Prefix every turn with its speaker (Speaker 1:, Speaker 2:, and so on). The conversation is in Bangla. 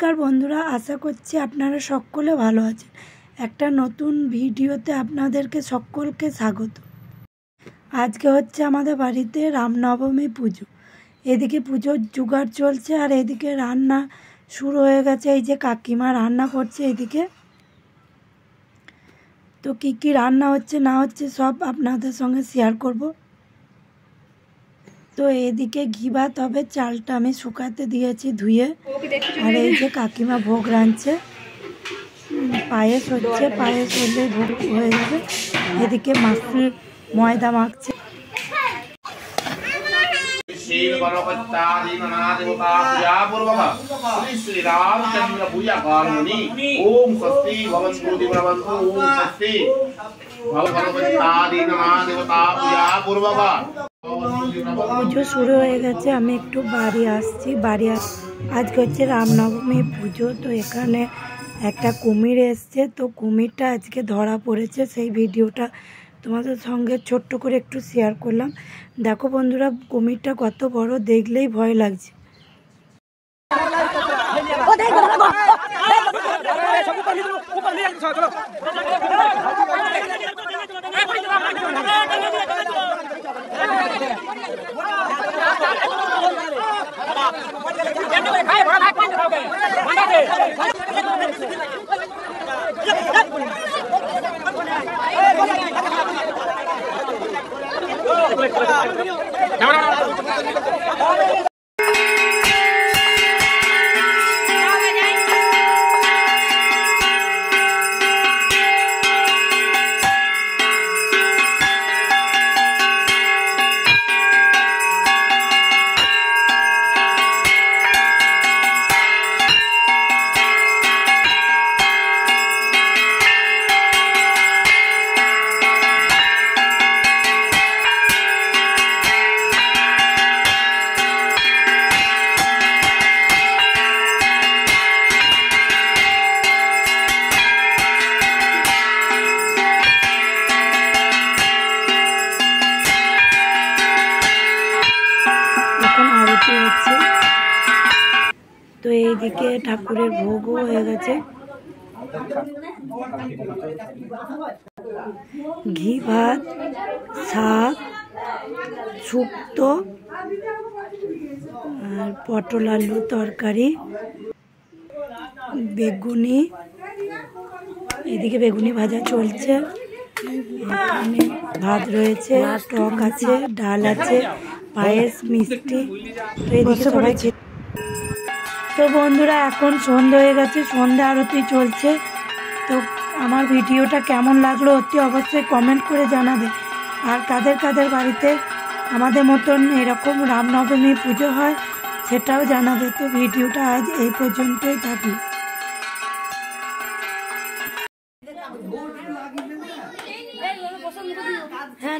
Speaker 1: नमस्कार बंधुरा आशा करছি আপনারা সকলে ভালো আছেন। একটা নতুন ভিডিওতে আপনাদেরকে সকলকে স্বাগত। আজকে হচ্ছে আমাদের বাড়িতে রামনবমী পুজো। এদিকে পুজোর জোগাড় চলছে আর এদিকে রান্না শুরু হয়ে গেছে। এই যে কাকিমা রান্না করছে এদিকে। তো কি কি রান্না হচ্ছে না হচ্ছে সব আপনাদের সঙ্গে শেয়ার করব। তো এদিকে ঘি ভাত হবে, চালটা আমি শুকাতে দিয়েছি ধুয়ে। আর এই যে কাকিমা ভোগ রাঁধছে, পায়েস হচ্ছে, পায়েস হলে ভোগ হয়ে যাবে। এদিকে মাসি ময়দা মাখছে। পুজো শুরু হয়ে গেছে, আমি একটু বাড়ি আসছি। আজকে হচ্ছে রামনবমী পুজো। তো এখানে একটা কুমির এসছে, তো কুমিরটা আজকে ধরা পড়েছে, সেই ভিডিওটা তোমাদের সঙ্গে ছোট্ট করে একটু শেয়ার করলাম। দেখো বন্ধুরা, কুমিরটা কত বড়, দেখলেই ভয় লাগছে। তো এইদিকে ঠাকুরের ভোগও হয়ে গেছে। ঘি ভাত, শাক, শুক্তো আর পটল আলু তরকারি, বেগুনি, এদিকে বেগুনি ভাজা চলছে। এখানে ভাত রয়েছে, টক আছে, ডাল আছে, পায়েস, মিষ্টি। তো এদিকে সবাই তো বন্ধুরা, এখন সন্ধ্যা হয়ে গেছে, সন্ধ্যা আরতি চলছে। তো আমার ভিডিওটা কেমন লাগলো অতি অবশ্যই কমেন্ট করে জানাবে। আর কাদের কাদের বাড়িতে আমাদের মতন এরকম রামনবমী পুজো হয় সেটাও জানাবে। তো ভিডিওটা আজ এই পর্যন্তই থাকলো। হ্যাঁ।